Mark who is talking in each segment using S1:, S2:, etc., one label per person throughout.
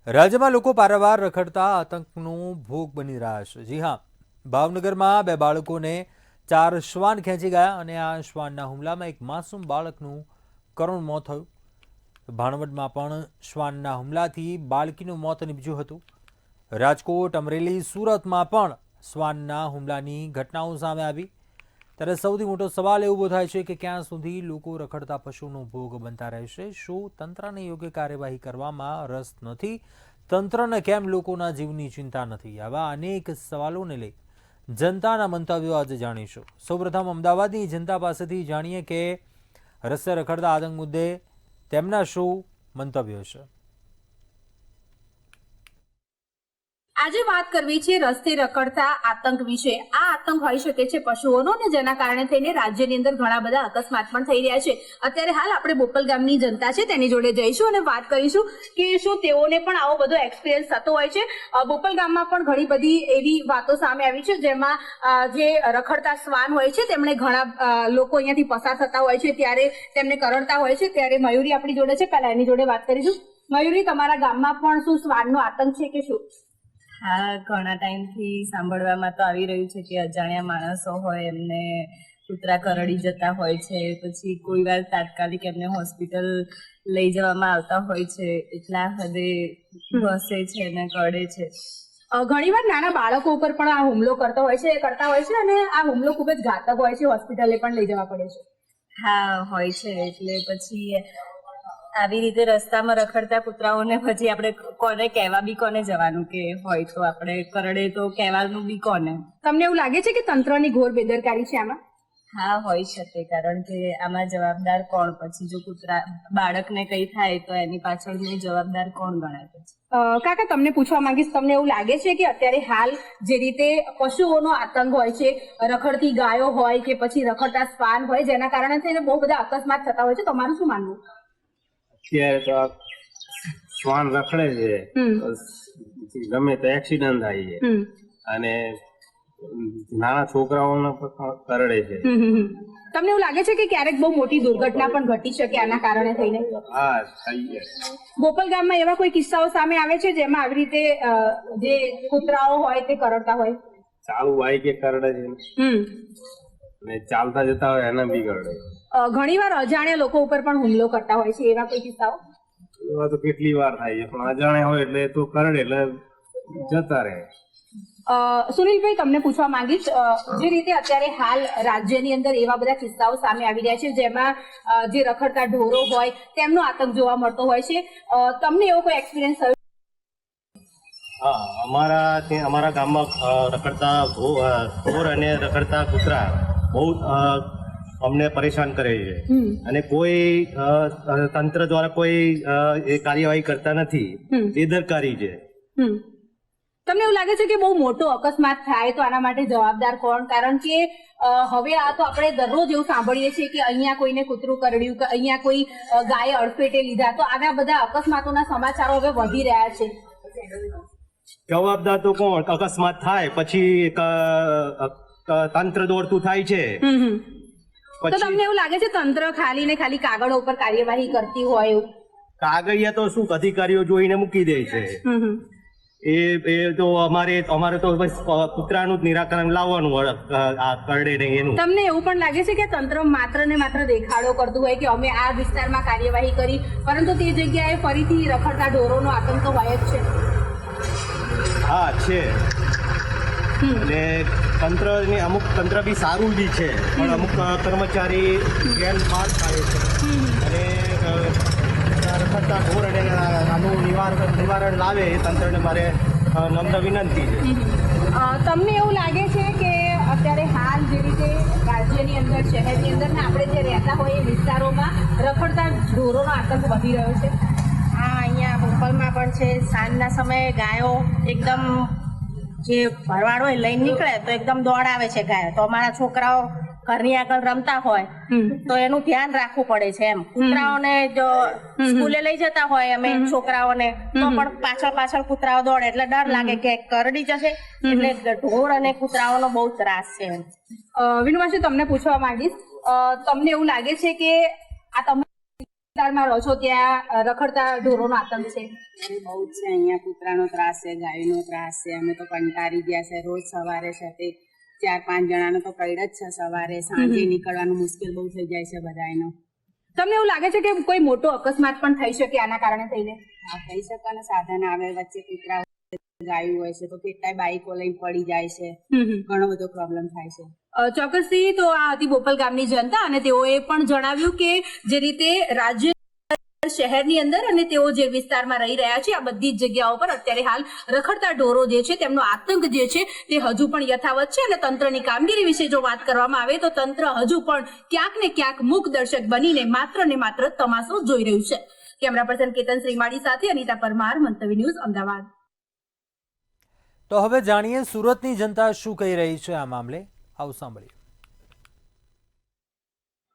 S1: રાજ્યમાં લોકો પારાવાર રખડતા આતંકનો ભોગ બની રહ્યા છે। જી હા, ભાવનગરમાં બે બાળકોને 4 શ્વાન ખેંચી ગયા અને આ શ્વાનના હુમલામાં એક માસૂમ બાળકનું કરુણ મોત થયું। ભાણવડમાં પણ શ્વાનના હુમલાથી બાળકીનું મોત નીપજ્યું હતું। રાજકોટ, અમરેલી, સુરતમાં પણ શ્વાનના હુમલાની ઘટનાઓ સામે આવી। ત્યારે સૌથી મોટો સવાલ એ ઊભો થાય છે કે ક્યાં સુધી લોકો રખડતા પશુનો ભોગ બનતા રહેશે? શું તંત્રને યોગ્ય કાર્યવાહી કરવામાં રસ નથી? તંત્રને કેમ લોકોના જીવની ચિંતા નથી? આવા અનેક સવાલોને લઈ જનતાના મંતવ્યો આજે જાણીશું। સૌપ્રથમ અમદાવાદની જનતા પાસેથી જાણીએ કે રસ્તે રખડતા આતંક મુદ્દે તેમના શું મંતવ્યો છે।
S2: આજે વાત કરવી છે રસ્તે રખડતા આતંક વિશે। આ આતંક હોઈ શકે છે પશુઓનો, ને જેના કારણે થઈને રાજ્યની અંદર ઘણા બધા અકસ્માત પણ થઈ રહ્યા છે। અત્યારે હાલ આપણે બોપલ ગામની જનતા છે તેની જોડે જઈશું અને વાત કરીશું કે શું તેઓને પણ આવો બધો એક્સપિરિયન્સ થતો હોય છે। બોપલ ગામમાં પણ ઘણી બધી એવી વાતો સામે આવી છે જેમાં જે રખડતા શ્વાન હોય છે તેમણે ઘણા લોકો અહીંયાથી પસાર થતા હોય છે ત્યારે તેમને કરડતા હોય છે। ત્યારે મયુરી આપણી જોડે છે, પહેલા એની જોડે વાત કરીશું। મયુરી, તમારા ગામમાં પણ શું શ્વાનનો આતંક છે કે શું?
S3: હા, ઘણા ટાઈમથી સાંભળવામાં તો આવી રહ્યું છે કે અજાણ્યા માણસો હોય એમને કૂતરા કરડી જતા હોય છે, પછી કોઈ વાર તાત્કાલિક એમને હોસ્પિટલ લઈ જવામાં આવતા હોય છે, એટલા હદે ઘસે છે અને કરડે છે।
S2: ઘણીવાર નાના બાળકો ઉપર પણ આ હુમલો કરતા હોય છે અને આ હુમલો ખૂબ જ ઘાતક હોય છે, હોસ્પિટલે પણ લઈ જવા પડે છે।
S3: હા, હોય છે। એટલે પછી આવી રીતે રસ્તામાં રખડતા કૂતરાઓને પછી આપણે કોને કહેવા બી કોને જવાનું કે હોય તો આપણે કરડે તો કહેવાનું બી કોને?
S2: તમને એવું લાગે છે કે તંત્રની ઘોર બેદરકારી છે આમાં?
S3: હા, હોઈ શકે, કારણ કે આમાં જવાબદાર કોણ? પછી જો બાળકને કંઈ થાય તો એની પાછળનું જવાબદાર કોણ ગણાય પછી?
S2: કાકા, તમને પૂછવા માંગીશ, તમને એવું લાગે છે કે અત્યારે હાલ જે રીતે પશુઓનો આતંક હોય છે, રખડતી ગાયો હોય કે પછી રખડતા શ્વાન હોય, જેના કારણે થઈને બહુ બધા અકસ્માત થતા હોય છે, તમારું શું માનવું?
S4: અત્યારે તો શ્વાન રખડે છે, ગમે તો એક્સિડન્ટ થાય છે અને નાના છોકરાઓને પણ કરડે છે।
S2: તમને એવું લાગે છે કે ક્યારેક બહુ મોટી દુર્ઘટના પણ ઘટી શકે આના કારણે થઈને?
S4: હા, થઈ જાય।
S2: બોપલ ગામમાં એવા કોઈ કિસ્સાઓ સામે આવે છે જેમાં આવી રીતે જે કૂતરાઓ હોય તે કરડતા હોય?
S4: ચાલુ બાઈક એ કરડે છે અને ચાલતા જતા હોય એના બી કરડે।
S2: ઘણીવાર અજાણ્યા લોકો ઉપર પણ હુમલો કરતા હોય છે, એવા કોઈ કિસ્સાઓ?
S4: એવા તો કેટલી વાર થાય છે, પણ અજાણ્યા હોય એટલે તો કરડે એટલે જતા રહે।
S2: સુનિલભાઈ, તમને પૂછવા માંગીશ, જે રીતે અત્યારે હાલ રાજ્યની અંદર એવા બધા કિસ્સાઓ સામે આવી રહ્યા છે જેમાં જે રખડતા ઢોરો હોય તેમનો આતંક જોવા મળતો હોય છે, તમને એવો કોઈ એક્સપિરિયન્સ થયો?
S5: હા, અમારા ગામમાં રખડતા ઢોર અને રખડતા કૂતરા બહુ અમને પરેશાન કરે છે અને કોઈ તંત્ર દ્વારા કોઈ કાર્યવાહી કરતા નથી, બેદરકારી છે।
S2: તમને એવું લાગે છે કે બહુ મોટો અકસ્માત થાય તો આના માટે જવાબદાર કોણ? કારણ કે હવે આ તો આપણે દરરોજ એવું સાંભળીએ છીએ કે અહીંયા કોઈને કૂતરું કરડ્યું કે અહીંયા કોઈ ગાયે અડફેટે લીધા, તો આવા બધા અકસ્માતોના સમાચારો હવે વધી રહ્યા છે।
S5: જવાબદાર તો કોણ? અકસ્માત થાય પછી તંત્ર દોડતું થાય છે।
S2: તો તમને એવું લાગે છે તંત્ર ખાલી ને ખાલી કાગળો ઉપર કાર્યવાહી કરતી હોય એવું?
S5: કાગળિયા તો શું, અધિકારીઓ જોઈને મૂકી દે છે। એ તો અમારે તો બસ કૂતરાનું જ નિરાકરણ લાવવાનું, આ કરડે નહીં એનું।
S2: તમને એવું પણ લાગે છે કે તંત્ર માત્ર ને માત્ર દેખાડો કરતું હોય કે અમે આ વિસ્તારમાં કાર્યવાહી કરી, પરંતુ તે જગ્યાએ ફરીથી રખડતા ઢોરોનો આતંક તો હોય જ છે?
S5: હા, છે। અને અમુક તંત્ર બી સારું બી છે, પણ અમુક કર્મચારી ગેરમાર્ગ થાય છે અને રખડતા ઢોર અને આનું નિવારણ લાવે એ તંત્રને મારે નમ્ર વિનંતી છે।
S2: તમને એવું લાગે છે કે અત્યારે હાલ જે રીતે રાજ્યની અંદર, શહેરની અંદર ને આપણે જે રહેતા હોય એ વિસ્તારોમાં રખડતા ઢોરોનો આતંક વધી રહ્યો છે?
S3: હા, અહીંયા બોપલમાં પણ છે। સાંજના સમયે ગાયો એકદમ જે ભરવાડ હોય લઈને નીકળે તો એકદમ દોડાવે છે ગાયો, તો અમારા છોકરાઓ ઘરની આગળ રમતા હોય તો એનું ધ્યાન રાખવું પડે છે એમ। કૂતરાઓને જો સ્કૂલે લઈ જતા હોય અમે છોકરાઓને તો પણ પાછળ કૂતરાઓ દોડે એટલે ડર લાગે કે કરડી જશે, એટલે ઢોર અને કૂતરાઓનો બહુ ત્રાસ છે।
S2: વિનુમાસી, તમને પૂછવા માંગીશ, તમને એવું લાગે છે કે આ તમે વિસ્તારમાં રહો છો ત્યાં રખડતા ઢોરોનો આતંક છે?
S6: અરે બહુ જ છે અહીંયા. કૂતરાનો ત્રાસ છે, ગાયનો ત્રાસ છે. અમે તો કંટાળી ગયા છે. રોજ સવારે છે તે 4-5 જણાનો તો કઈડ જ છે. સવારે સાંજે નીકળવાનું મુશ્કેલ બહુ થઈ જાય છે બધાયનો.
S2: તમને એવું લાગે છે કે કોઈ મોટો અકસ્માત પણ થઈ શકે આના કારણે થઈને?
S6: આ થઈ શકે ને, સાધન આવે વચ્ચે, કૂતરા ગાયું હોય છે તો કેટલાય બાઈકો લઈને પડી જાય છે. ઘણો બધો પ્રોબ્લેમ થાય છે.
S2: ચોક્કસથી. તો આ હતી બોપલ ગામની જનતા અને તેઓએ પણ જણાવ્યું કે જે રીતે રાજ્ય શહેરની અંદર અને તેઓ જે વિસ્તારમાં રહી રહ્યા છે આ બધી જ જગ્યાઓ પર અત્યારે હાલ રખડતા ઢોરો જે છે તેમનો આતંક જે છે તે હજુ પણ યથાવત છે. અને તંત્રની કામગીરી વિશે જો વાત કરવામાં આવે તો તંત્ર હજુ પણ ક્યાંક ને ક્યાંક મૂક દર્શક બનીને માત્ર ને માત્ર તમાશો જોઈ રહ્યું છે. કેમેરા પર્સન કેતન શ્રીમાળી સાથે અનિતા પરમાર, મંતવ્ય ન્યૂઝ, અમદાવાદ.
S1: તો હવે જાણીએ સુરતની જનતા શું કહી રહી છે આ મામલે. આવું સાંભળીએ.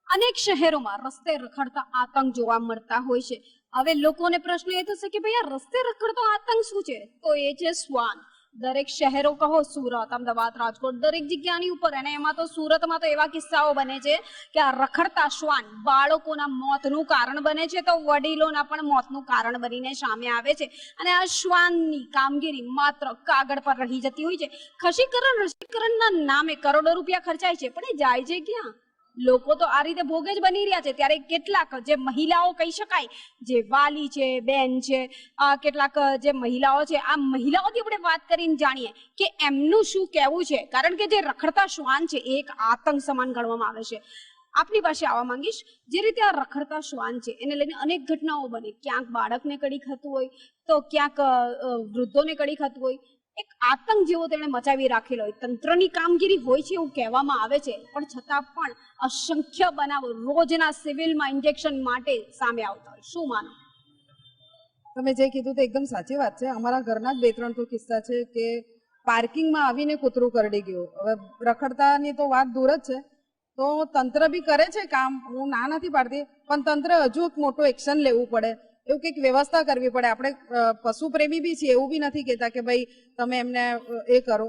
S7: અનેક શહેરોમાં રસ્તે રખડતા આતંક જોવા મળતા હોય છે. હવે લોકોને પ્રશ્ન એ થશે કે ભાઈ આ રસ્તે રખડતો આતંક શું છે? તો એ છે શ્વાન. દરેક શહેરો કહો, સુરત, અમદાવાદ, રાજકોટ, દરેક જગ્યાની ઉપર, અને એમાં તો સુરતમાં તો એવા કિસ્સાઓ બને છે કે આ રખડતા શ્વાન બાળકોના મોતનું કારણ બને છે તો વડીલોના પણ મોતનું કારણ બનીને સામે આવે છે. અને આ શ્વાનની કામગીરી માત્ર કાગળ પર રહી જતી હોય છે. રસીકરણના નામે કરોડો રૂપિયા ખર્ચાય છે, પણ એ જાય છે ક્યાં? લોકો તો આ રીતે ભોગે જ બની રહ્યા છે. ત્યારે કેટલાક જે મહિલાઓ કહી શકાય, જે વાલી છે, બેન છે, કેટલાક જે મહિલાઓ છે, આ મહિલાઓથી આપણે વાત કરીને જાણીએ કે એમનું શું કહેવું છે. કારણ કે જે રખડતા શ્વાન છે એ એક આતંક સમાન ગણવામાં આવે છે. આપની પાસે આવવા માંગીશ. જે રીતે આ રખડતા શ્વાન છે એને લઈને અનેક ઘટનાઓ બને. ક્યાંક બાળકને કડી ખાતું હોય તો ક્યાંક વૃદ્ધોને કડી ખાતું હોય. એક આતંક જેવો તેમણે મચાવી રાખેલો હોય. તંત્રની કામગીરી હોય છે એવું કહેવામાં આવે છે, પણ છતાં પણ અસંખ્ય બનાવો રોજના સિવિલમાં ઇન્જેક્શન માટે સામે આવતા હોય. શું માનો?
S8: તમે જે કીધું તો એકદમ સાચી વાત છે. અમારા ઘરના જ 2-3 તો કિસ્સા છે કે પાર્કિંગમાં આવીને કૂતરું કરડી ગયું. હવે રખડતાની તો વાત દૂર જ છે. તો તંત્ર બી કરે છે કામ, હું ના નથી પાડતી, પણ તંત્ર હજુ એક મોટું એક્શન લેવું પડે. એવું કંઈક વ્યવસ્થા કરવી પડે. આપણે પશુ પ્રેમી બી છીએ, એવું બી નથી કહેતા કે ભાઈ તમે એમને એ કરો,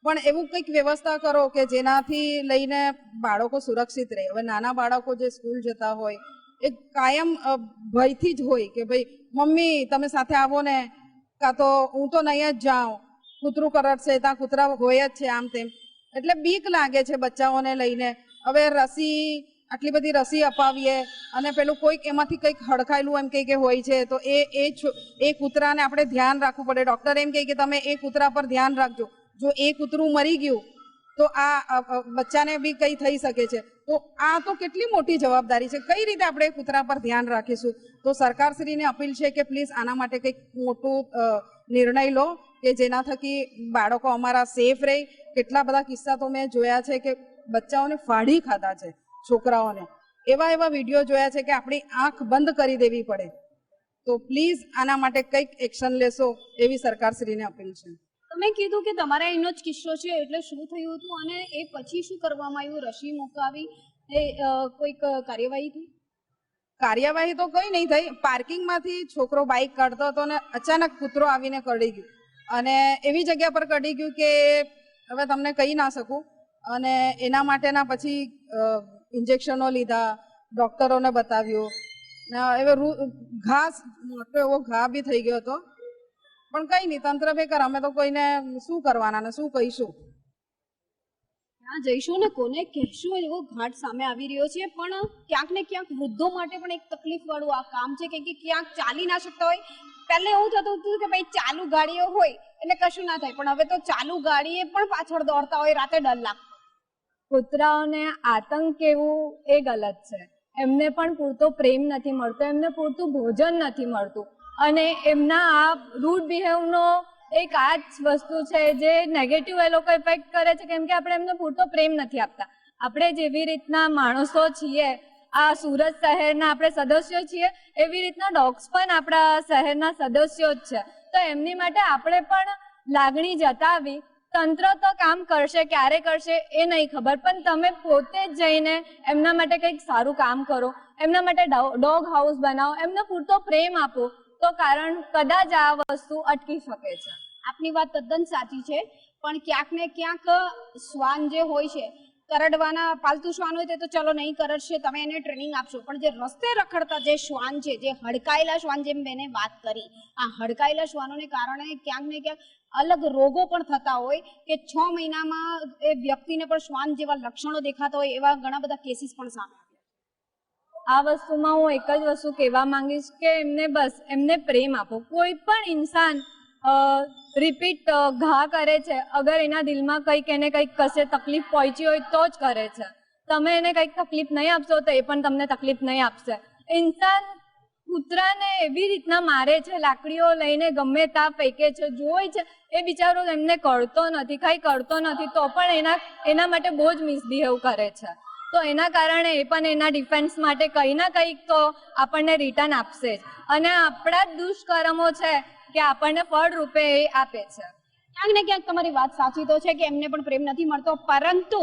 S8: પણ એવું કંઈક વ્યવસ્થા કરો કે જેનાથી લઈને બાળકો સુરક્ષિત રહે. હવે નાના બાળકો જે સ્કૂલ જતા હોય એ કાયમ ભયથી જ હોય કે ભાઈ મમ્મી તમે સાથે આવો ને, કાં તો હું તો નહીં જ જાઉં, કૂતરું કરડશે, ત્યાં કૂતરા હોય જ છે, આમ તેમ. એટલે બીક લાગે છે બચ્ચાઓને લઈને. હવે રસી, આટલી બધી રસી અપાવીએ અને પેલું કોઈક એમાંથી કંઈક હડકાયેલું એમ કે હોય છે તો એ કૂતરાને આપણે ધ્યાન રાખવું પડે. ડૉક્ટર એમ કહે કે તમે એ કૂતરા પર ધ્યાન રાખજો. જો એ કૂતરું મરી ગયું તો આ બચ્ચાને બી કંઈ થઈ શકે છે. તો આ તો કેટલી મોટી જવાબદારી છે. કઈ રીતે આપણે કૂતરા પર ધ્યાન રાખીશું? તો સરકારશ્રીને અપીલ છે કે પ્લીઝ આના માટે કંઈક મોટું નિર્ણય લો કે જેના થકી બાળકો અમારા સેફ રહે. કેટલા બધા કિસ્સા તો મેં જોયા છે કે બચ્ચાઓને ફાડી ખાધા છે, છોકરાઓને. એવા વિડીયો જોયા છે કે આપણી આંખ બંધ કરી દેવી પડે. તો પ્લીઝ આના માટે કંઈક એક્શન લેશો એવી સરકારશ્રીને અપીલ છે.
S7: તમે કીધું કે તમારા એનો જ કિસ્સો છે, એટલે શું થયું હતું અને એ પછી શું કરવામાં આવ્યું? રસી મુકાવી, એ કોઈક કાર્યવાહી થઈ?
S8: કાર્યવાહી તો કંઈ નહીં થઈ. પાર્કિંગમાંથી છોકરો બાઇક કાઢતો હતો અને અચાનક કૂતરો આવીને કરડી ગયું, અને એવી જગ્યા પર કરડી ગયું કે હવે તમને કહી ના શકું. અને એના માટેના પછી ઇન્જેક્શનો લીધા, ડૉક્ટરોને બતાવ્યું, હવે મોટો એવો ઘા બી થઈ ગયો હતો. પણ કંઈ નહીં, તંત્ર બેકાર. અમે તો કોઈને શું કરવાના ને શું કહીશું?
S7: ત્યાં જઈશું ને કોને કહેશું એવો ઘાટ સામે આવી રહ્યો છે. પણ ક્યાંક ને ક્યાંક વૃદ્ધો માટે પણ એક તકલીફ વાળું આ કામ છે, કેમ કે ક્યાંક ચાલી ના શકતા હોય. પહેલે એવું થતું હતું કે ભાઈ ચાલુ ગાડીઓ હોય એટલે કશું ના થાય, પણ હવે તો ચાલુ ગાડીએ પણ પાછળ દોડતા હોય, રાતે ડર લાગતો.
S9: કૂતરાઓને આતંક કેવું એ ગલત છે. એમને પણ પૂરતો પ્રેમ નથી મળતો, એમને પૂરતું ભોજન નથી મળતું, અને એમના આ રૂડ બિહેવનો એક આ જ વસ્તુ છે જે નેગેટિવ એ લોકો ઇફેક્ટ કરે છે, કેમ કે આપણે એમને પૂરતો પ્રેમ નથી આપતા. આપણે જેવી રીતના માણસો છીએ, આ સુરત શહેરના આપણે સદસ્યો છીએ, એવી રીતના ડોગ્સ પણ આપણા શહેરના સદસ્યો જ છે. તો એમની માટે આપણે પણ લાગણી જતાવી. તંત્ર તો કામ કરશે, ક્યારે કરશે એ નહીં ખબર, પણ તમે પોતે જ જઈને એમના માટે કંઈક સારું કામ કરો, એમના માટે ડોગ હાઉસ બનાવો, એમને પૂરતો પ્રેમ આપો, તો કારણ કદાચ આ વસ્તુ અટકી શકે છે.
S7: આપની વાત તદ્દન સાચી છે, પણ ક્યાંક ને ક્યાંક શ્વાન જે હોય છે તો કરડવાના પાલતુ શ્વાન હોય તો ચલો નહીં કરડશે, તમે એને ટ્રેનિંગ આપશો, પણ જે રસ્તે રખડતા જે શ્વાન છે, જે હડકાયેલા શ્વાન, જેમ મેં વાત કરી, આ હડકાયેલા શ્વાનોને કારણે ક્યાંક ને ક્યાંક અલગ રોગો પણ થતા હોય કે 6 મહિનામાં એ વ્યક્તિને પણ શ્વાન જેવા લક્ષણો દેખાતા હોય, એવા ઘણા બધા કેસીસ પણ સામે આવ્યા.
S9: આ વસ્તુમાં હું એક જ વસ્તુ કહેવા માંગીશ કે એમને પ્રેમ આપો. કોઈ પણ ઇન્સાન રિપીટ ઘા કરે છે, અગર એના દિલમાં કંઈક એને કંઈક કશે તકલીફ પહોંચી હોય તો જ કરે છે. તમે એને કંઈક તકલીફ નહીં આપશો તો એ પણ તમને તકલીફ નહીં આપશે. ઇન્સાન કૂતરાને એવી રીતના મારે છે, લાકડીઓ લઈને ગમે ત્યાં ફેંકે છે, જોઈ છે, એ બિચારો એમને કરતો નથી, કંઈ કરતો નથી, તો પણ એના માટે બહુ જ મિસબિહેવ કરે છે. તો એના કારણે એ પણ એના ડિફેન્સ માટે કંઈ ના કંઈક તો આપણને રિટર્ન આપશે જ. અને આપણા જ દુષ્કર્મો છે કે આપણને ફળ રૂપે એ આપે છે.
S7: ક્યાંક ને ક્યાંક તમારી વાત સાચી તો છે કે એમને પણ પ્રેમ નથી મળતો, પરંતુ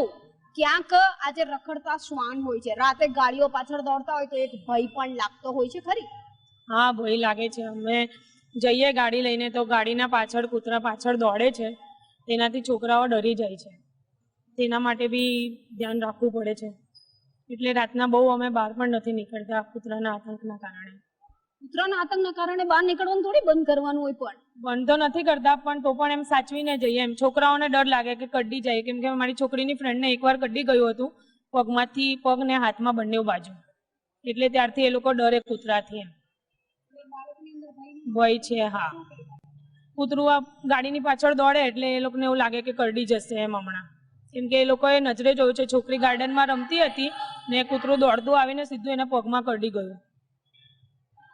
S7: ક્યાંક આજે રખડતા શ્વાન હોય છે, રાતે ગાડીઓ પાછળ દોડતા હોય તો એક ભય પણ લાગતો હોય છે ખરી?
S10: હા, ભય લાગે છે. અમે જઈએ ગાડી લઈને તો ગાડીના પાછળ કૂતરા પાછળ દોડે છે, તેનાથી છોકરાઓ ડરી જાય છે. તેના માટે બી ધ્યાન રાખવું પડે છે. એટલે રાતના બહુ અમે બહાર પણ નથી નીકળતા કૂતરાના આતંકના કારણે.
S7: કૂતરાના આતંકના કારણે બહાર નીકળવાનું થોડી બંધ કરવાનું હોય, પણ
S10: બંધ તો નથી કરતા, પણ તો પણ એમ સાચવીને જઈએ. એમ છોકરાઓને ડર લાગે કે કડ્ડી જાય, કેમ કે મારી છોકરીની ફ્રેન્ડને એકવાર કડ્ડી ગયું હતું પગમાંથી, પગ ને હાથમાં બંને બાજુ, એટલે ત્યારથી એ લોકો ડરે કૂતરાથી. એમ ભય છે. હા, કૂતરું આ ગાડીની પાછળ દોડે એટલે એ લોકોને એવું લાગે કે કરડી જશે એમ હમણાં, કેમ કે એ લોકોએ નજરે જોયું છે, છોકરી ગાર્ડનમાં રમતી હતી ને કૂતરું દોડતું આવીને સીધું એના પગમાં કરડી ગયું,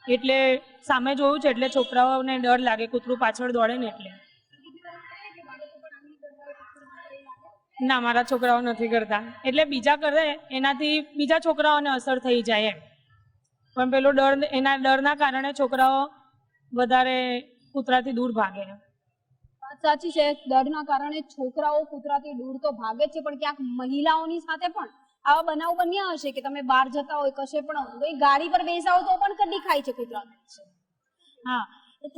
S10: એટલે સામે જોયું છે, એટલે છોકરાઓને ડર લાગે કૂતરું પાછળ દોડે ને એટલે. ના, મારા છોકરાઓ નથી કરતા, એટલે બીજા કરે એનાથી બીજા છોકરાઓને અસર થઈ જાય એમ, પણ પેલો ડર, એના ડરના કારણે છોકરાઓ વધારે કૂતરાથી દૂર ભાગે.
S7: વાત સાચી છે, ડરના કારણે છોકરાઓ કૂતરાથી દૂર તો ભાગે છે, પણ ક્યાંક મહિલાઓની સાથે પણ આવા બનાવ બન્યા હશે કે તમે બહાર જતા હોય, કશે પણ ગાડી પર બેસાવો તો પણ કડી ખાય છે કૂતરા?
S11: હા,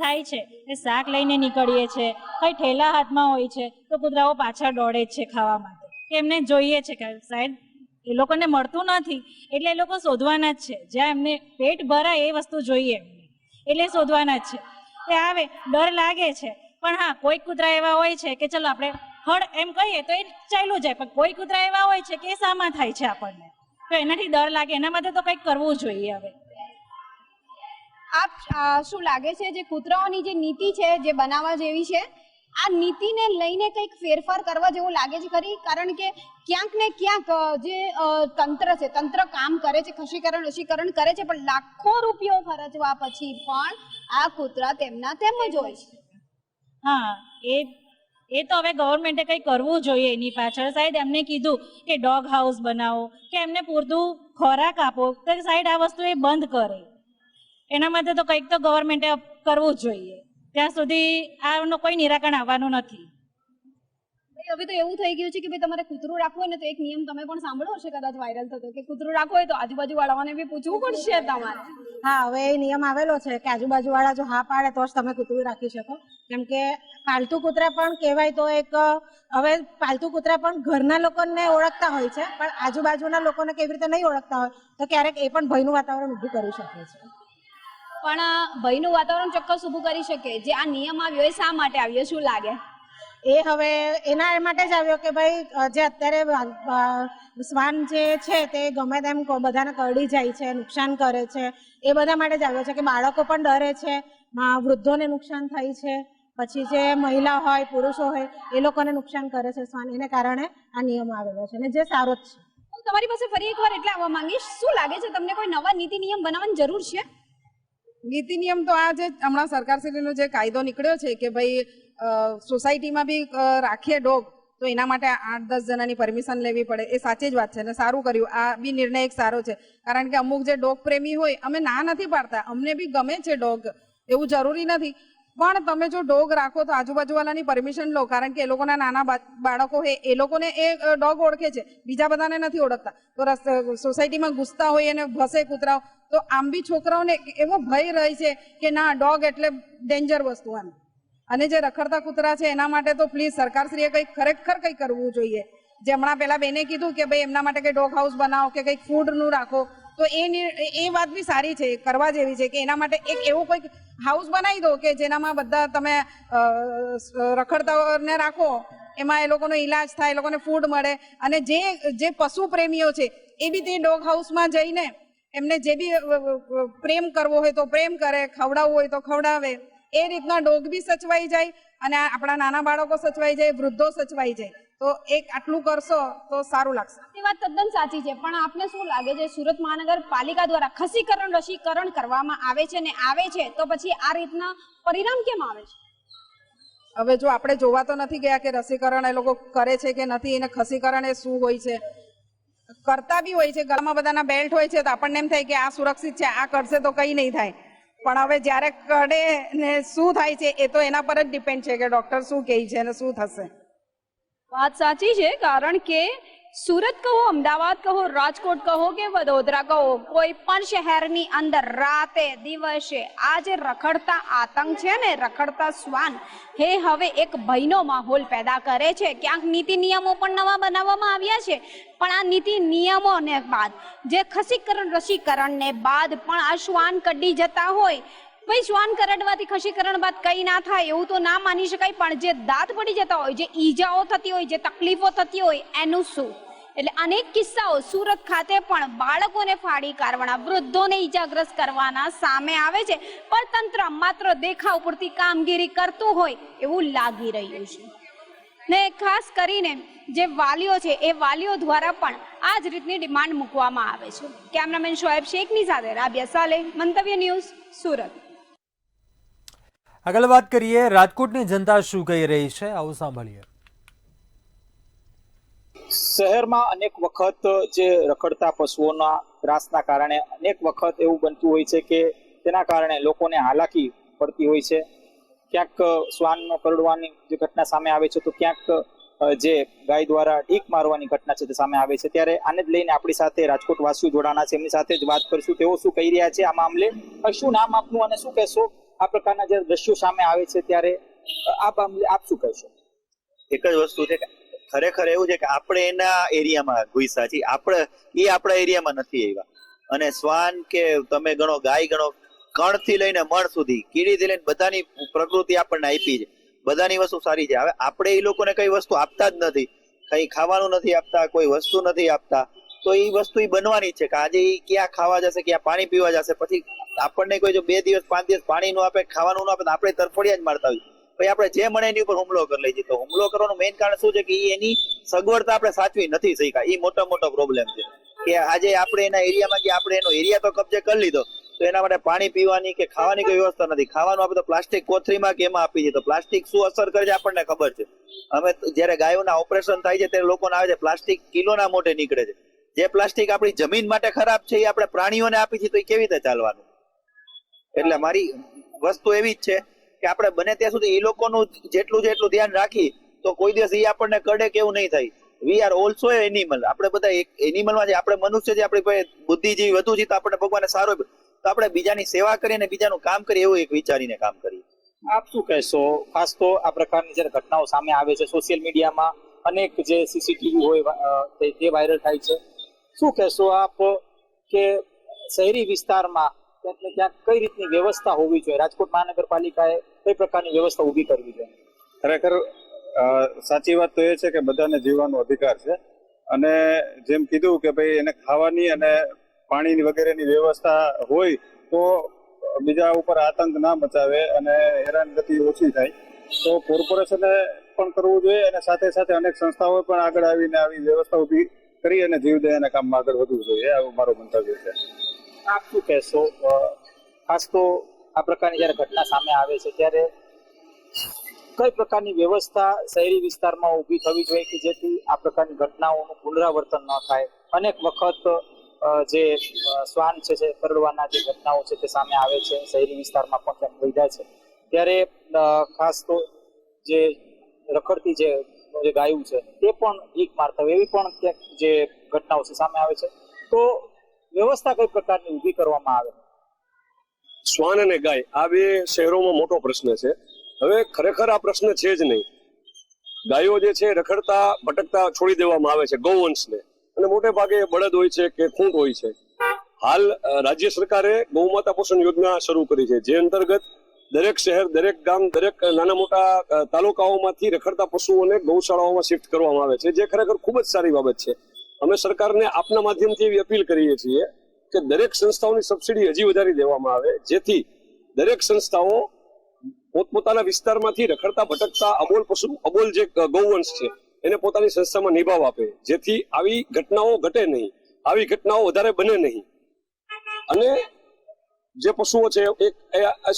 S11: થાય છે. એ શાક લઈને નીકળીએ છે, કઈ ઠેલા હાથમાં હોય છે તો કૂતરાઓ પાછળ દોડે છે ખાવા માટે. એમને જોઈએ છે કે સાહેબ એ લોકોને મળતું નથી, એટલે એ લોકો શોધવાના જ છે. જ્યાં એમને પેટ ભરાય એ વસ્તુ જોઈએ એમને, એટલે શોધવાના જ છે. તે આવે, ડર લાગે છે, પણ હા, કોઈક કૂતરા એવા હોય છે કે ચલો આપણે હળ એમ કહીએ તો એ ચાલ્યું જાય, પણ કોઈ કૂતરા એવા હોય છે કે સામા થાય છે આપણને, તો એનાથી ડર લાગે. એના માટે તો કંઈક કરવું જોઈએ. હવે
S7: આપ શું લાગે છે, જે કૂતરાઓની જે નીતિ છે જે બનાવવા જેવી છે, આ નીતિને લઈને કંઈક ફેરફાર કરવા જેવું લાગે છે ખરી? કારણ કે ક્યાંક ને ક્યાંક જે તંત્ર છે, તંત્ર કામ કરે છે, ખસીકરણ રસીકરણ કરે છે, પણ લાખો રૂપિયો ખર્ચવા પછી પણ આ કૂતરા તેમના તેમ જ હોય છે.
S11: હા, એ તો હવે ગવર્મેન્ટે કંઈ કરવું જોઈએ એની પાછળ. સાહેબ એમને કીધું કે ડોગ હાઉસ બનાવો કે એમને પૂરતું ખોરાક આપો, તો સાહેબ આ વસ્તુ એ બંધ કરે. એના માટે તો કંઈક તો ગવર્મેન્ટે કરવું જ જોઈએ. ત્યાં સુધી આનું કોઈ નિરાકરણ આવવાનું નથી.
S7: હવે તો એવું થઈ ગયું છે કે ભાઈ તમારે કૂતરું રાખવું હોય ને તો એક નિયમ તમે પણ સાંભળ્યો હશે, કદાચ વાયરલ થતો, કે કૂતરું રાખવું હોય તો આજુબાજુ વાળાઓને બી પૂછવું પડશે તમારે.
S3: હા, હવે એ નિયમ આવેલો છે કે આજુબાજુ વાળા જો હા પાડે તો જ તમે કૂતરું રાખી શકો. કેમ કે પાલતુ કૂતરા પણ કહેવાય તો એક, હવે પાલતુ કૂતરા પણ ઘરના લોકોને ઓળખતા હોય છે, પણ આજુબાજુના લોકોને કેવી રીતે નહીં ઓળખતા હોય તો ક્યારેક એ પણ ભયનું વાતાવરણ ઊભું કરી શકે છે.
S7: પણ ભયનું વાતાવરણ ચોક્કસ ઊભું કરી શકે. જે આ નિયમ આવ્યો એ શા માટે આવ્યો, શું લાગે?
S3: એ હવે એના માટે જ આવ્યો કે ભાઈ જે અત્યારે શ્વાન જે છે તે ગમે તેમ બધાને કરડી જાય છે, નુકસાન કરે છે, એ બધા માટે જ આવ્યો છે કે બાળકો પણ ડરે છે, વૃદ્ધોને નુકસાન થાય છે, પછી જે મહિલા હોય, પુરુષો હોય, એ લોકોને નુકસાન કરે છે શ્વાન. એને કારણે આ નિયમ આવેલો છે, અને જે સારો જ છે.
S7: હું તમારી પાસે ફરી એકવાર એટલે આવવા માંગીશ, શું લાગે છે તમને કોઈ નવા નીતિ નિયમ બનાવવાની જરૂર છે?
S8: નીતિ નિયમ તો આ જે હમણાં સરકારશ્રીનો જે કાયદો નીકળ્યો છે કે ભાઈ સોસાયટીમાં બી રાખીએ ડોગ તો એના માટે 8-10 જણાની પરમિશન લેવી પડે, એ સાચી જ વાત છે અને સારું કર્યું. આ બી નિર્ણય એક સારો છે, કારણ કે અમુક જે ડોગ પ્રેમી હોય, અમે ના નથી પાડતા, અમને બી ગમે છે ડોગ, એવું જરૂરી નથી, પણ તમે જો ડોગ રાખો તો આજુબાજુવાળાની પરમિશન લો, કારણ કે એ લોકોના નાના બાળકો હોય, એ લોકોને એ ડોગ ઓળખે છે, બીજા બધાને નથી ઓળખતા. તો સોસાયટીમાં ઘૂસતા હોય અને ભસે કૂતરાઓ, તો આમ બી છોકરાઓને એવો ભય રહે છે કે ના, ડોગ એટલે ડેન્જર વસ્તુ એમ. અને જે રખડતા કૂતરા છે એના માટે તો પ્લીઝ સરકારશ્રીએ ખરેખર કંઈ કરવું જોઈએ જે હમણાં પેલા બેને કીધું કે ભાઈ એમના માટે કંઈ ડોગ હાઉસ બનાવો કે કંઈક ફૂડનું રાખો, તો એ વાત બી સારી છે, કરવા જેવી છે કે એના માટે એક એવું કોઈક હાઉસ બનાવી દો કે જેનામાં બધા તમે રખડતાઓને રાખો, એમાં એ લોકોનો ઈલાજ થાય, એ લોકોને ફૂડ મળે, અને જે પશુ પ્રેમીઓ છે એ બી તે ડોગ હાઉસમાં જઈને એમને જે બી પ્રેમ કરવો હોય તો પ્રેમ કરે, ખવડાવવું હોય તો ખવડાવે. એ રીતના ડોગ બી સચવાઈ જાય અને આપણા નાના બાળકો સચવાઈ જાય, વૃદ્ધો સચવાઈ જાય. તો એક આટલું કરશો તો સારું લાગશે.
S7: એ વાત તદ્દન સાચી છે, પણ આપને શું લાગે છે સુરત મહાનગરપાલિકા દ્વારા ખસીકરણ રસીકરણ કરવામાં આવે છે ને આવે છે, તો પછી આ રીતના પરિણામ કેમ આવે છે?
S8: હવે જો આપણે જોવા તો નથી ગયા કે રસીકરણ એ લોકો કરે છે કે નથી, એને ખસીકરણ એ શું હોય છે, કરતા બી હોય છે, ગળામાં બધાના બેલ્ટ હોય છે, તો આપણને એમ થાય કે આ સુરક્ષિત છે, આ કરશે તો કંઈ નહીં થાય. પણ હવે જ્યારે કરે ને શું થાય છે એ તો એના પર જ ડિપેન્ડ છે કે ડોક્ટર શું કહે છે અને શું થશે.
S7: વાત સાચી છે, કારણ કે સુરત કહો, અમદાવાદ કહો, રાજકોટ કહો કે વડોદરા કહો, કોઈ પણ શહેરની અંદર રાતે દિવસે આ જે રખડતા આતંક છે ને, રખડતા શ્વાન, એ હવે એક ભયનો માહોલ પેદા કરે છે. ક્યાંક નીતિ નિયમો પણ નવા બનાવવામાં આવ્યા છે, પણ આ નીતિ નિયમોને બાદ જે ખસીકરણ રસીકરણને બાદ પણ આ શ્વાન કડી જતા હોય, ભાઈ શ્વાન કરડવાથી ખસીકરણ બાદ કંઈ ના થાય એવું તો ના માની શકાય, પણ જે દાંત પડી જતા હોય, જે ઈજાઓ થતી હોય, જે તકલીફો થતી હોય, એનું શું? એટલે અનેક કિસ્સાઓ સુરત ખાતે પણ બાળકોને ફાડી કાઢવાના, વૃદ્ધોને ઈજાગ્રસ્ત કરવાના સામે આવે છે, પણ તંત્ર માત્ર દેખાવ પૂરતી કામગીરી કરતું હોય એવું લાગી રહ્યું છે. ને ખાસ કરીને જે વાલીઓ છે એ વાલીઓ દ્વારા પણ આ જ રીતની ડિમાન્ડ મૂકવામાં આવે છે. કેમેરામેન શોએબ શેખની સાથે રાબિયા સાલેહ, મંતવ્ય ન્યૂઝ, સુરત.
S1: આગળ વાત કરીએ રાજકોટની જનતા શું કહી રહી છે, આવું સાંભળીએ.
S12: શહેરમાં અનેક વખત જે રખડતા પશુઓના ત્રાસના કારણે અનેક વખત એવું બનતું હોય છે કે તેના કારણે લોકોને હાલાકી પડતી હોય છે. ક્યાંક શ્વાનનો કરડવાની જે ઘટના સામે આવે છે, તો ક્યાંક જે ગાય દ્વારા ઢીક મારવાની ઘટના છે તે સામે આવે છે. ત્યારે આને જ લઈને આપણી સાથે રાજકોટ વાસીઓ જોડાણા છે, એમની સાથે જ વાત કરીશું, તેઓ શું કહી રહ્યા છે આ મામલે. શું નામ આપનું અને શું કહેશો આ પ્રકારના જે દ્રશ્યો સામે આવે છે ત્યારે આ મામલે આપ શું કહેશો?
S13: એક જ વસ્તુ છે કે ખરેખર એવું છે કે આપણે એના એરિયામાં ઘુસ્યા છીએ, એ આપણા એરિયામાં નથી આવ્યા. અને શ્વાન કે તમે ગણો, ગાય ગણો, કણથી લઈને મણ સુધી, કીડીથી લઈને બધાની પ્રકૃતિ આપણને આપી છે, બધાની વસ્તુ સારી છે. હવે આપણે એ લોકોને કઈ વસ્તુ આપતા જ નથી, કઈ ખાવાનું નથી આપતા, કોઈ વસ્તુ નથી આપતા, તો એ વસ્તુ એ બનવાની છે કે આજે એ ક્યાં ખાવા જશે, ક્યાં પાણી પીવા જશે. પછી આપણને કોઈ જો 2 દિવસ 5 દિવસ પાણી નું આપે, ખાવાનું ન આપે, તો આપણે તરફડિયા જ મારતા હોય. પછી આપણે જે મળે એની ઉપર હુમલો કરી લઈએ છીએ. તો હુમલો કરવાનું મેઇન કારણ શું છે કે એની સગવડતા આપણે સાચવી નથી શીખ્યા. એ મોટો પ્રોબ્લેમ છે કે આજે આપણે એના એરિયામાં કે આપણે એનો એરિયા તો કબજે કરી લીધો, તો એના માટે પાણી પીવાની કે ખાવાની કોઈ વ્યવસ્થા નથી. ખાવાનું આપે તો પ્લાસ્ટિક કોથળીમાં કે એમાં આપી છે, તો પ્લાસ્ટિક શું અસર કરે છે આપણને ખબર છે. અમે જયારે ગાયોના ઓપરેશન થાય છે ત્યારે લોકોને આવે છે, પ્લાસ્ટિક કિલોના મોઢે નીકળે છે. જે પ્લાસ્ટિક આપણી જમીન માટે ખરાબ છે એ આપણે પ્રાણીઓને આપી છે, તો એ કેવી રીતે ચાલવાનું? એટલે મારી વસ્તુ એવી જ છે કે આપણે બને ત્યાં સુધી એ લોકોનું જેટલું ધ્યાન રાખી તો કોઈ દિવસ એ આપણને કડે કેવું નહીં થાય. We are also animal. આપણે બધા એક એનિમલમાં છે, આપણે મનુષ્ય છે, આપણી પાસે બુદ્ધિ જેવી વધુ છે, તો આપણે ભગવાને સારો, તો આપણે બીજાની સેવા કરીને બીજાનું કામ કરીએ એવું એક વિચારીને કામ કરીએ.
S12: આપ શું કહેશો? ખાસ તો આ પ્રકારની જ્યારે ઘટનાઓ સામે આવે છે, સોશિયલ મીડિયામાં અનેક જે સીસીટીવી હોય તે વાયરલ થાય છે, શું કહેશો આપ કે શહેરી વિસ્તારમાં ક્યાંક કઈ રીતની વ્યવસ્થા હોવી જોઈએ? રાજકોટ મહાનગરપાલિકાએ કઈ પ્રકારની વ્યવસ્થા ઊભી કરવી જોઈએ?
S14: ખરેખર સાચી વાત તો એ છે કે બધાને જીવવાનો અધિકાર છે, અને જેમ કીધું કે ભાઈ એને ખાવાની અને પાણીની વગેરેની વ્યવસ્થા હોય તો બીજા ઉપર આતંક ના મચાવે અને હેરાનગતિ ઓછી થાય. તો કોર્પોરેશને પણ કરવું જોઈએ અને સાથે સાથે અનેક સંસ્થાઓ પણ આગળ આવીને આવી વ્યવસ્થા ઊભી કરી અને જીવદયાના કામમાં આગળ વધવું જોઈએ, આવું મારો મંતવ્ય છે.
S12: આપ શું કહેશો? ખાસ તો આ પ્રકારની જયારે ઘટના સામે આવે છે ત્યારે કઈ પ્રકારની વ્યવસ્થા શહેરી વિસ્તારમાં ઊભી થવી જોઈએ કે જેથી આ પ્રકારની ઘટનાઓનું પુનરાવર્તન ન થાય? અનેક વખત જે શ્વાન છે કરડવાના જે ઘટનાઓ છે તે સામે આવે છે, શહેરી વિસ્તારમાં પણ ક્યાંક થઈ જાય છે, ત્યારે ખાસ તો જે રખડતી જે ગાયું છે તે પણ ઢીક મારતા હોય એવી પણ ક્યાંક જે ઘટનાઓ છે સામે આવે છે. તો વ્યવસ્થા કઈ પ્રકારની ઊભી કરવામાં આવે?
S15: શ્વાન અને ગાય આ બે શહેરોમાં મોટો પ્રશ્ન છે. હવે ખરેખર આ પ્રશ્ન છે જ નહીં. ગાયો જે છે રખડતા ભટકતા છોડી દેવામાં આવે છે ગૌવંશને, અને મોટે ભાગે બળદ હોય છે કે ખૂંટ હોય છે. હાલ રાજ્ય સરકારે ગૌમાતા પોષણ યોજના શરૂ કરી છે, જે અંતર્ગત દરેક શહેર, દરેક ગામ, દરેક નાના મોટા તાલુકાઓમાંથી રખડતા પશુઓને ગૌશાળાઓમાં શિફ્ટ કરવામાં આવે છે, જે ખરેખર ખૂબ જ સારી બાબત છે. અમે સરકારને આપના માધ્યમથી એવી અપીલ કરીએ છીએ કે દરેક સંસ્થાઓની સબસિડી હજી વધારી દેવામાં આવે, જેથી દરેક સંસ્થાઓ પોતપોતાના વિસ્તારમાંથી રખડતા ભટકતા અબોલ જે ગૌવંશ છે એને પોતાની સંસ્થામાં નિભાવ આપે, જેથી આવી ઘટનાઓ ઘટે નહીં, આવી ઘટનાઓ વધારે બને નહીં. અને જે પશુઓ છે એક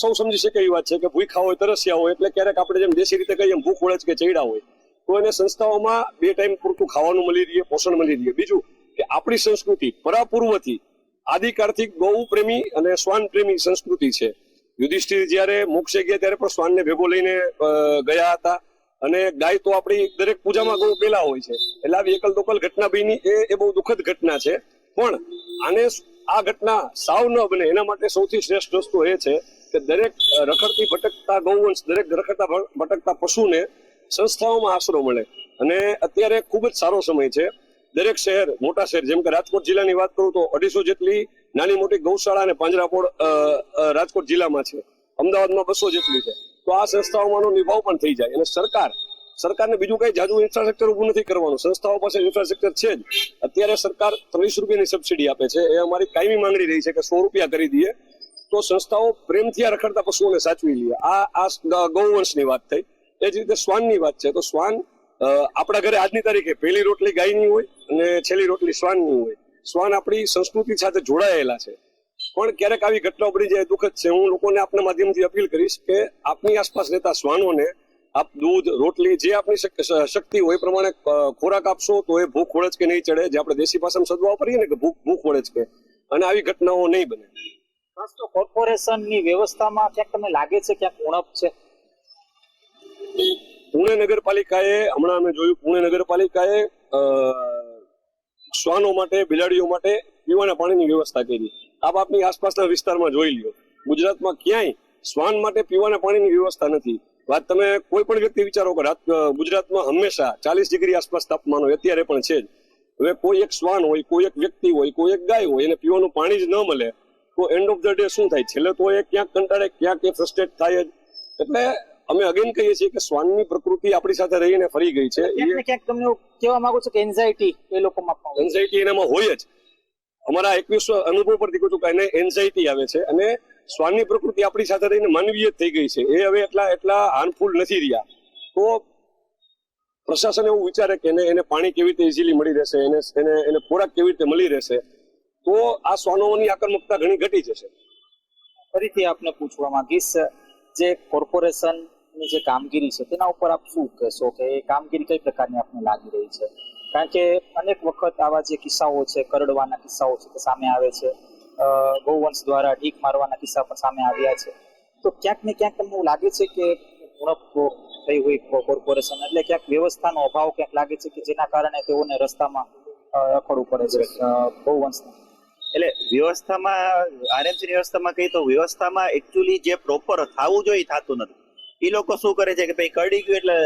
S15: સૌ સમજી શકે એવી વાત છે કે ભૂખ્યા હોય, તરસ્યા હોય, એટલે ક્યારેક આપણે જેમ દેશી રીતે કહીએ એમ ભૂખ વળે કે ચૈડા હોય, તો એને સંસ્થાઓમાં 2 ટાઈમ પૂરતું ખાવાનું મળી રહે, પોષણ મળી રહે. બીજું કે આપણી સંસ્કૃતિ પરાપૂર્વથી આદિકાળથી ગૌ પ્રેમી અને શ્વાન પ્રેમી સંસ્કૃતિ છે. યુધિષ્ઠિર જયારે મોક્ષે ગયા ત્યારે પણ શ્વાનને ભેગો લઈને ગયા હતા, અને ગાય તો આપણી દરેક પૂજામાં ગૌ પેલા હોય છે. એટલે આવી એકલ દોકલ ઘટના બની એ બહુ દુઃખદ ઘટના છે. પણ આને આ ઘટના સાવ ન બને એના માટે સૌથી શ્રેષ્ઠ વસ્તુ એ છે કે દરેક રખડતી ભટકતા ગૌવંશ, દરેક રખડતા ભટકતા પશુને સંસ્થાઓમાં આશરો મળે. અને અત્યારે ખૂબ જ સારો સમય છે. દરેક શહેર, મોટા શહેર, જેમ કે રાજકોટ જિલ્લાની વાત કરું તો 250 જેટલી નાની મોટી ગૌશાળા અને પાંજરાપોળ રાજકોટ જિલ્લામાં છે. અમદાવાદમાં 200 જેટલી છે. તો આ સંસ્થાઓમાંનો નિભાવ પણ થઈ જાય. અને સરકારને બીજું કઈ જાજુ ઇન્ફ્રાસ્ટ્રક્ચર ઉભું નથી કરવાનું, સંસ્થાઓ પાસે ઇન્ફ્રાસ્ટ્રક્ચર છે જ. અત્યારે સરકાર 30 રૂપિયાની સબસિડી આપે છે, એ અમારી કાયમી માંગણી રહી છે કે 100 રૂપિયા કરી દઈએ તો સંસ્થાઓ પ્રેમથી આ રખડતા પશુઓને સાચવી લે. આ ગૌવંશની વાત થઈ. એ જ રીતે શ્વાનની વાત છે. તો શ્વાન આપણા ઘરે આજની તારીખે પહેલી રોટલી ગાયની હોય અને છેલ્લી રોટલી શ્વાનની હોય. શ્વાન આપણી સંસ્કૃતિ સાથે જોડાયેલા છે. પણ ક્યારેક આવી ઘટનાઓ બની જાય, દુઃખદ છે. હું લોકોને આપના માધ્યમથી અપીલ કરીશ કે આપની આસપાસ રહેતા શ્વાનોને આપ દૂધ, રોટલી, જે આપની શક્તિ હોય એ પ્રમાણે ખોરાક આપશો તો એ ભૂખ વળે કે નહીં ચડે, જે આપણે દેશી ભાષામાં સદવાવ કરીએ ને કે ભૂખ વળે કે, અને આવી ઘટનાઓ નહીં બને.
S12: ખાસ તો કોર્પોરેશનની વ્યવસ્થામાં ક્યાંક તમને લાગે છે ક્યાંક ઉણપ છે?
S15: પુણે નગરપાલિકાએ, હમણાં અમે જોયું, પુણે નગરપાલિકાએ શ્વાનો માટે, બિલાડીઓ માટે પીવાના પાણીની વ્યવસ્થા કરી. આપ આપની આસપાસના વિસ્તારમાં જોઈ લ્યો, ગુજરાતમાં ક્યાંય શ્વાન માટે પીવાના પાણીની વ્યવસ્થા નથી. વાત તમે કોઈ પણ વ્યક્તિ વિચારો કે ગુજરાતમાં હંમેશા 40 ડિગ્રી આસપાસ તાપમાન હોય, અત્યારે પણ છે જ. હવે કોઈ એક શ્વાન હોય, કોઈ એક વ્યક્તિ હોય, કોઈ એક ગાય હોય, એને પીવાનું પાણી જ ન મળે તો એન્ડ ઓફ ધ ડે શું થાય? છેલ્લે તો એ ક્યાંક કંટાળે, ક્યાંક એ ફ્રસ્ટ્રેટ થાય જ. એટલે અમે અગેન કહીએ છીએ કે શ્વાનની પ્રકૃતિ આપણી સાથે રહીને ફરી ગઈ છે.
S12: ક્યાંક તમને કહેવા માંગુ છું કે એન્ઝાઇટી એ લોકોમાં
S15: એનામાં હોય જ. અમારા 21 અનુભવ પરથી કહું છું કે એને એન્ઝાઇટી આવે છે. અને શ્વાનની પ્રકૃતિ આપણી સાથે રહીને માનવીય થઈ ગઈ છે. એ હવે એટલા હાર્મફુલ નથી રહ્યા. તો પ્રશાસન એવું વિચારે કે એને પાણી કેવી રીતે ઇઝીલી મળી રહેશે, એને ખોરાક કેવી રીતે મળી રહેશે, તો આ શ્વાનોની આક્રમકતા ઘણી ઘટી જશે.
S12: ફરીથી આપને પૂછવા માંગીશ, જે કોર્પોરેશનની જે કામગીરી છે તેના ઉપર આપ શું કહેશો કે એ કામગીરી કઈ પ્રકારની આપને લાગી રહી છે? કારણ કે અનેક વખત આવા જે કિસ્સાઓ છે, કરડવાના કિસ્સાઓ છે તે સામે આવે છે, ગૌવંશ દ્વારા ઢીક મારવાના કિસ્સા પણ સામે આવ્યા છે. તો ક્યાંક ને ક્યાંક તમને એવું લાગે છે કે ઉણપ થઈ હોય કોર્પોરેશન, એટલે ક્યાંક વ્યવસ્થાનો અભાવ ક્યાંક લાગે છે કે જેના કારણે તેઓને રસ્તામાં રખડવું પડે છે ગૌવંશને?
S13: એટલે વ્યવસ્થામાં, આરએમસી વ્યવસ્થામાં કહીએ તો વ્યવસ્થામાં એકચ્યુઅલી જે પ્રોપર થવું જોઈએ થતું નથી. એ લોકો શું કરે છે કે ભાઈ કરડી ગયું એટલે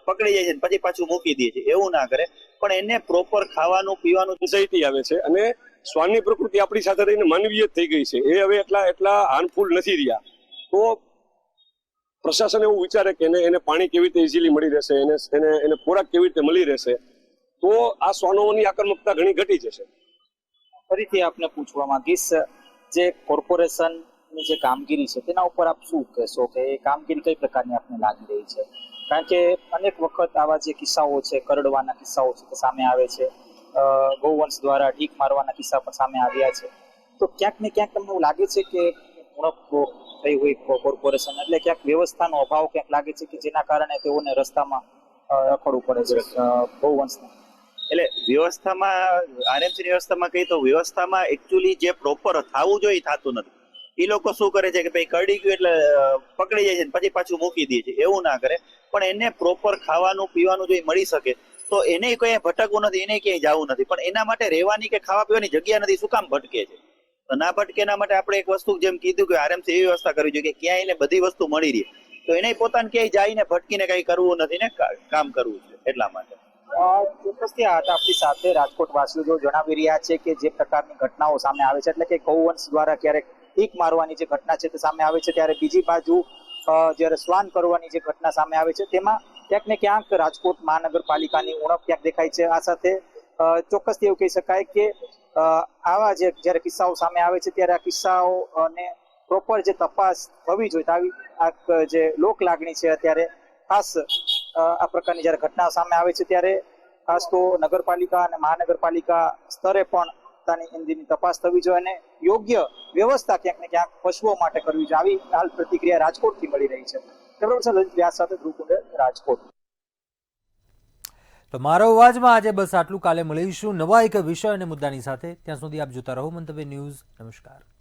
S13: પકડી જાય છે પછી પાછું મૂકી દે છે. એવું ના કરે, પણ એને પ્રોપર ખાવાનું પીવાનું
S15: એન્ઝાઇટી આવે છે. અને શ્વાનની પ્રકૃતિ આપણી સાથે રહીને માનવીય થઈ ગઈ છે. એ હવે એટલા હાર્મફુલ નથી રહ્યા. તો પ્રશાસન એવું વિચારે કે એને પાણી કેવી રીતે ઇઝીલી મળી રહેશે, એને ખોરાક કેવી રીતે મળી રહેશે, તો આ શ્વાનોની આક્રમકતા ઘણી ઘટી જશે.
S12: ફરીથી આપને પૂછવા માંગીશ, જે કોર્પોરેશનની જે કામગીરી છે તેના ઉપર આપ શું કહેશો કે એ કામગીરી કઈ પ્રકારની આપને લાગી રહી છે? કારણ કે અનેક વખત આવા જે કિસ્સાઓ છે, કરડવાના કિસ્સાઓ છે તે સામે આવે છે, ગૌવંશ દ્વારા ઢીક મારવાના કિસ્સા પણ સામે આવ્યા છે. તો ક્યાંક ને ક્યાંક તમને એવું લાગે છે કે ઉણપ થઈ હોય કોર્પોરેશન, એટલે ક્યાંક વ્યવસ્થાનો અભાવ ક્યાંક લાગે છે કે જેના કારણે તેઓને રસ્તામાં રખડવું પડે છે ગૌવંશને?
S13: એટલે વ્યવસ્થામાં, આરએમસી વ્યવસ્થામાં કહીએ તો વ્યવસ્થામાં એકચ્યુઅલી જે પ્રોપર થવું જોઈએ થતું નથી. એ લોકો શું કરે છે કે ભાઈ કરડી ગયું એટલે પકડી જાય છે પછી પાછું મૂકી દે છે. એવું ના કરે, પણ એને પ્રોપર ખાવાનું પીવાનું જો મળી શકે તો એને કોઈ ભટકવું નથી, એને ક્યાંય જવું નથી. પણ એના માટે રહેવાની કે ખાવા પીવાની જગ્યા નથી. શું કામ ભટકે છે? ના ભટકે એના માટે આપણે એક વસ્તુ જેમ કીધું કે આરએમસી એવી વ્યવસ્થા કરવી જોઈએ કે ક્યાંય એને બધી વસ્તુ મળી રહે. તો એને પોતાને ક્યાંય જઈને ભટકીને કઈ કરવું નથી ને કામ કરવું છે એટલા માટે.
S12: ચોક્કસથી આ હતા આપણી સાથે રાજકોટ વાસીઓ જો જણાવી રહ્યા છે કે જે પ્રકારની ઘટનાઓ સામે આવે છે, એટલે કે ગૌવંશ દ્વારા ક્યારેક ટીક મારવાની જે ઘટના છે તે સામે આવે છે, ત્યારે બીજી બાજુ જ્યારે શ્વાન કરવાની જે ઘટના સામે આવે છે તેમાં ક્યાંક ને ક્યાંક રાજકોટ મહાનગરપાલિકાની ઉણપ ક્યાંક દેખાય છે. આ સાથે ચોક્કસથી એવું કહી શકાય કે આવા જે જ્યારે કિસ્સાઓ સામે આવે છે ત્યારે આ કિસ્સાઓને પ્રોપર જે તપાસ થવી જોઈએ આવી આ જે લોક લાગણી છે અત્યારે ખાસ આ પ્રકારની જ્યારે ઘટના સામે આવે છે ત્યારે ખાસ તો નગરપાલિકા અને મહાનગરપાલિકા સ્તરે પણ પોતાની તપાસ થવી જોઈએ અને યોગ્ય વ્યવસ્થા ક્યાંક ને ક્યાંક પશુઓ માટે કરવી જોઈએ. આવી હાલ પ્રતિક્રિયા રાજકોટથી મળી રહી છે. વ્યાસ સાથે ધ્રુવકુંડે, રાજકોટ.
S1: તો મારો અવાજમાં આજે બસ આટલું. કાલે મળીશું નવા એક વિષય અને મુદ્દાની સાથે. ત્યાં સુધી આપ જોતા રહો મંતવ્ય ન્યૂઝ. નમસ્કાર.